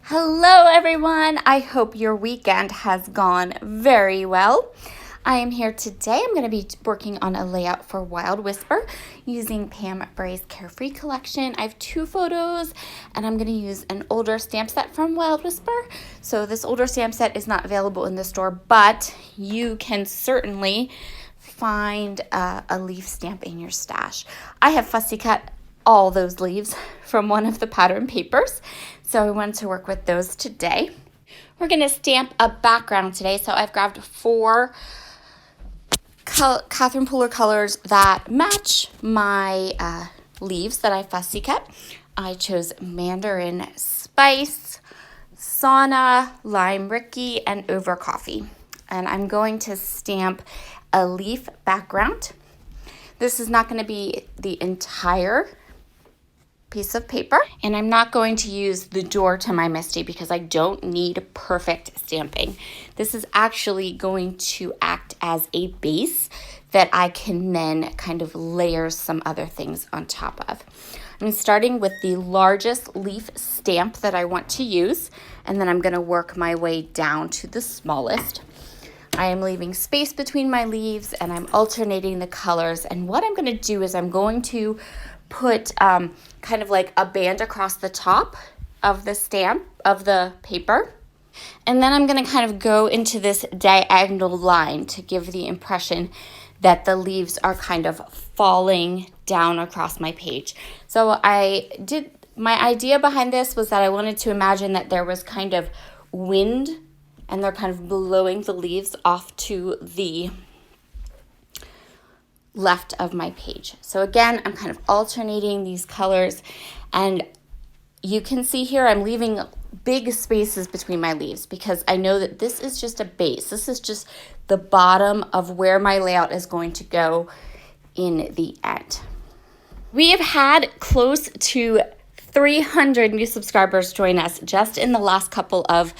Hello everyone, I hope your weekend has gone very well. I am here today. I'm going to be working on a layout for Wild Whisper using Pam Bray's Carefree collection. I have two photos and I'm going to use an older stamp set from Wild Whisper. So this older stamp set is not available in the store, but you can certainly find a leaf stamp in your stash. I have fussy cut all those leaves from one of the pattern papers, so I wanted to work with those today. We're going to stamp a background today, so I've grabbed four Catherine Pooler colors that match my leaves that I fussy cut. I chose Mandarin Spice, Sauna, Lime Ricky, and Over Coffee. And I'm going to stamp a leaf background. This is not going to be the entire piece of paper, and I'm not going to use the door to my Misty because I don't need perfect stamping. This is actually going to act as a base that I can then kind of layer some other things on top of. I'm starting with the largest leaf stamp that I want to use, and then I'm going to work my way down to the smallest. I am leaving space between my leaves and I'm alternating the colors, and what I'm going to do is I'm going to put kind of like a band across the top of the stamp of the paper. And then I'm going to kind of go into this diagonal line to give the impression that the leaves are kind of falling down across my page. So my idea behind this was that I wanted to imagine that there was kind of wind and they're kind of blowing the leaves off to the left of my page. So again, I'm kind of alternating these colors, and you can see here I'm leaving big spaces between my leaves because I know that this is just a base. This is just the bottom of where my layout is going to go in the end. We have had close to 300 new subscribers join us just in the last couple of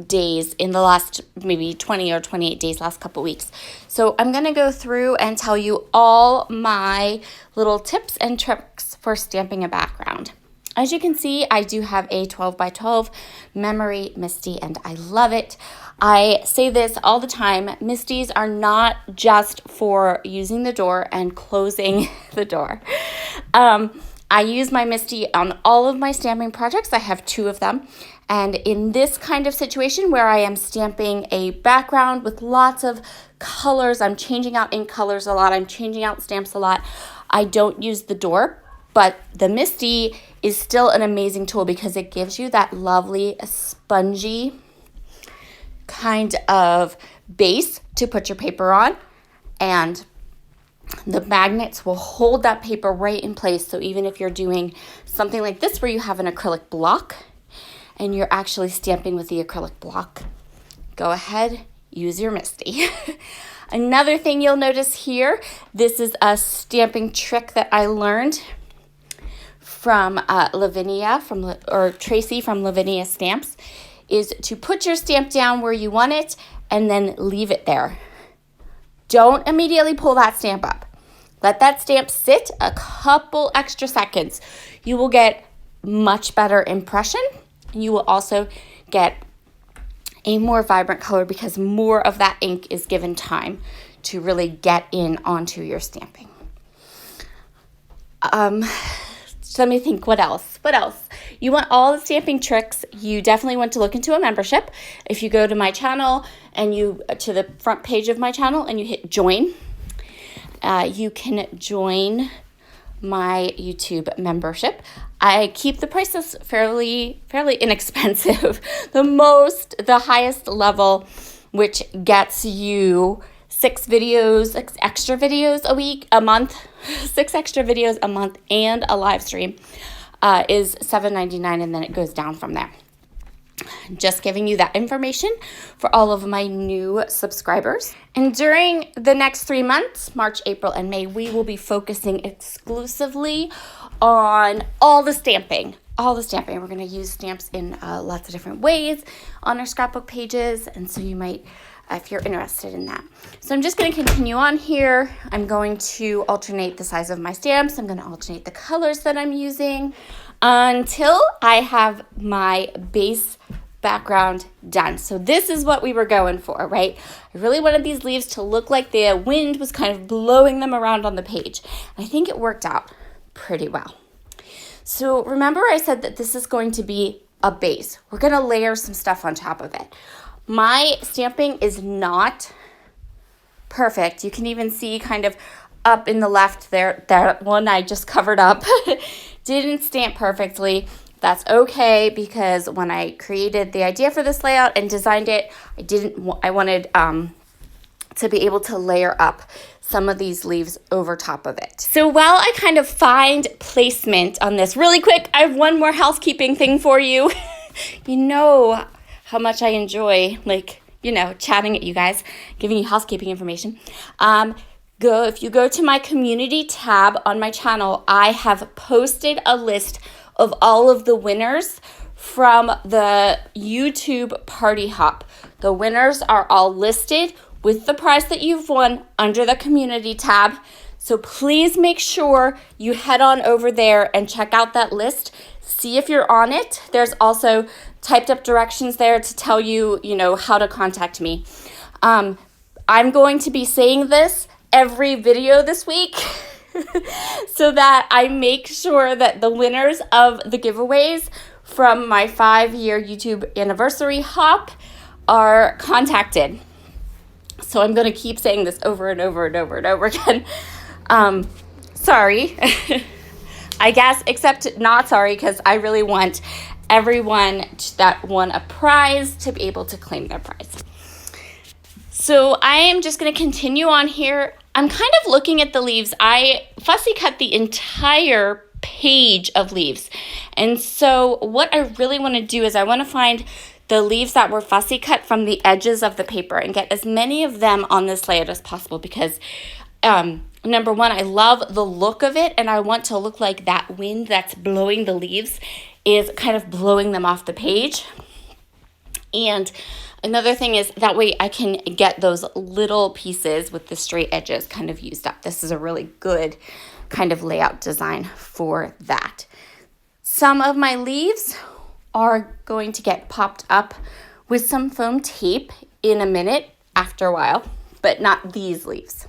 days, in the last maybe 20 or 28 days, last couple weeks. So I'm going to go through and tell you all my little tips and tricks for stamping a background. As you can see, I do have a 12 by 12 memory Misty, and I love it. I say this all the time, Misties are not just for using the door and closing the door. I use my Misty on all of my stamping projects. I have two of them. And in this kind of situation where I am stamping a background with lots of colors, I'm changing out ink colors a lot, I'm changing out stamps a lot, I don't use the door. But the Misty is still an amazing tool because it gives you that lovely spongy kind of base to put your paper on, and the magnets will hold that paper right in place. So even if you're doing something like this where you have an acrylic block and you're actually stamping with the acrylic block, go ahead, use your Misty. Another thing you'll notice here, this is a stamping trick that I learned from Lavinia, Tracy from Lavinia Stamps, is to put your stamp down where you want it and then leave it there. Don't immediately pull that stamp up. Let that stamp sit a couple extra seconds. You will get much better impression. You will also get a more vibrant color because more of that ink is given time to really get in onto your stamping. So let me think, what else? You want all the stamping tricks, you definitely want to look into a membership. If you go to my channel and you to the front page of my channel and you hit join, you can join my YouTube membership. I keep the prices fairly inexpensive. The highest level, which gets you 6 extra videos a month, 6 extra videos a month, and a live stream is $7.99, and then it goes down from there. Just giving you that information for all of my new subscribers. And during the next 3 months, March, April, and May, we will be focusing exclusively on all the stamping. We're going to use stamps in lots of different ways on our scrapbook pages, and so you might, if you're interested in that. So I'm just going to continue on here. I'm going to alternate the size of my stamps. I'm going to alternate the colors that I'm using. until I have my base background done. So this is what we were going for, right? I really wanted these leaves to look like the wind was kind of blowing them around on the page. I think it worked out pretty well. So remember I said that this is going to be a base. We're going to layer some stuff on top of it. My stamping is not perfect. You can even see kind of up in the left there, that one I just covered up didn't stamp perfectly. That's okay, because when I created the idea for this layout and designed it, I wanted to be able to layer up some of these leaves over top of it. So while I kind of find placement on this, really quick, I have one more housekeeping thing for you. You know how much I enjoy, chatting at you guys, giving you housekeeping information. If you go to my community tab on my channel, I have posted a list of all of the winners from the YouTube Party Hop. The winners are all listed with the prize that you've won under the community tab. So please make sure you head on over there and check out that list. See if you're on it. There's also typed up directions there to tell you, how to contact me. I'm going to be saying this every video this week so that I make sure that the winners of the giveaways from my 5-year YouTube anniversary hop are contacted. So I'm going to keep saying this over and over and over and over again. Sorry, I guess, except not sorry, because I really want everyone that won a prize to be able to claim their prize. So I am just going to continue on here. I'm kind of looking at the leaves. I fussy cut the entire page of leaves. And so what I really want to do is I want to find the leaves that were fussy cut from the edges of the paper and get as many of them on this layout as possible, because number one, I love the look of it, and I want to look like that wind that's blowing the leaves is kind of blowing them off the page. And another thing is that way I can get those little pieces with the straight edges kind of used up. This is a really good kind of layout design for that. Some of my leaves are going to get popped up with some foam tape in a minute after a while, but not these leaves.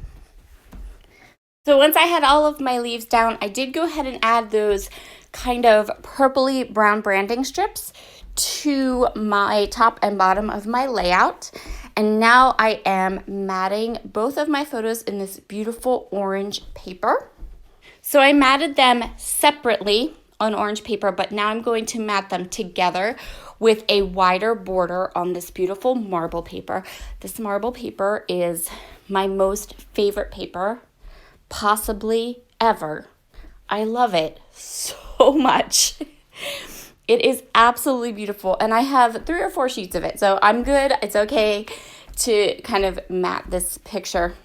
So once I had all of my leaves down, I did go ahead and add those kind of purpley brown branding strips to my top and bottom of my layout. And now I am matting both of my photos in this beautiful orange paper. So I matted them separately on orange paper, but now I'm going to mat them together with a wider border on this beautiful marble paper. This marble paper is my most favorite paper, possibly ever. I love it so much. It is absolutely beautiful, and I have 3 or 4 sheets of it, so I'm good. It's okay to kind of mat this picture,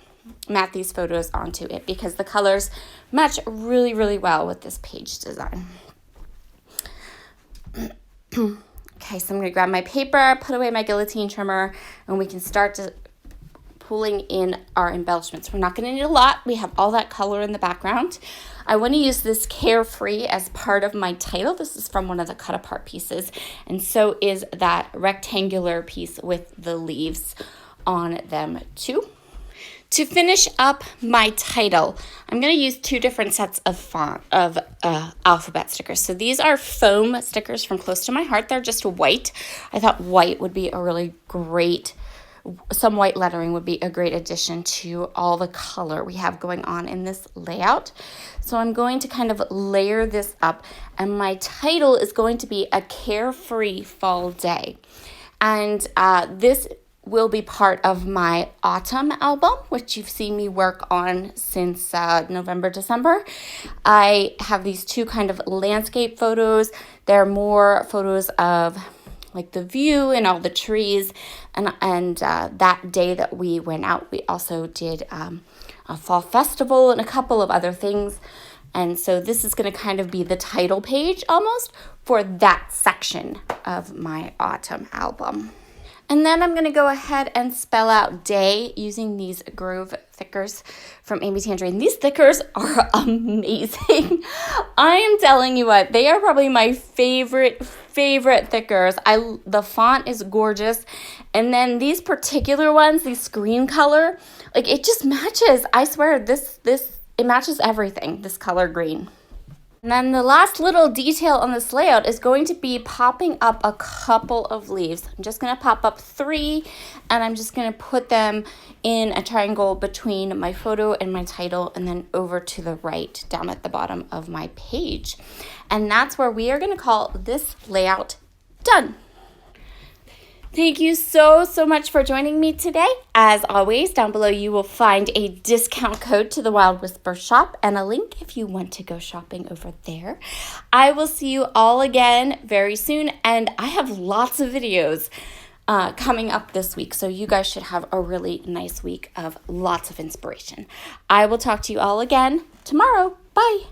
mat these photos onto it, because the colors match really, really well with this page design. Okay, so I'm going to grab my paper, put away my guillotine trimmer, and we can start to pulling in our embellishments. We're not going to need a lot. We have all that color in the background. I want to use this Carefree as part of my title. This is from one of the cut apart pieces, and so is that rectangular piece with the leaves on them too. To finish up my title, I'm going to use 2 different sets of alphabet stickers. So these are foam stickers from Close to My Heart. They're just white. I thought white would be a really great, some white lettering would be a great addition to all the color we have going on in this layout. So I'm going to kind of layer this up, and my title is going to be A Carefree Fall Day. And this will be part of my autumn album, which you've seen me work on since November, December. I have these 2 kind of landscape photos. They're more photos of like the view and all the trees. And that day that we went out, we also did a fall festival and a couple of other things. And so this is going to kind of be the title page almost for that section of my autumn album. And then I'm going to go ahead and spell out day using these Grove thickers from Amy Tangerine. These thickers are amazing. I am telling you what, they are probably my favorite thickers. The font is gorgeous. And then these particular ones, these screen color, like it just matches. I swear it matches everything, this color green. And then the last little detail on this layout is going to be popping up a couple of leaves. I'm just going to pop up 3, and I'm just going to put them in a triangle between my photo and my title, and then over to the right down at the bottom of my page. And that's where we are going to call this layout done. Thank you so much for joining me today. As always, down below you will find a discount code to the Wild Whisper shop and a link if you want to go shopping over there. I will see you all again very soon, and I have lots of videos coming up this week, so you guys should have a really nice week of lots of inspiration. I will talk to you all again tomorrow. Bye.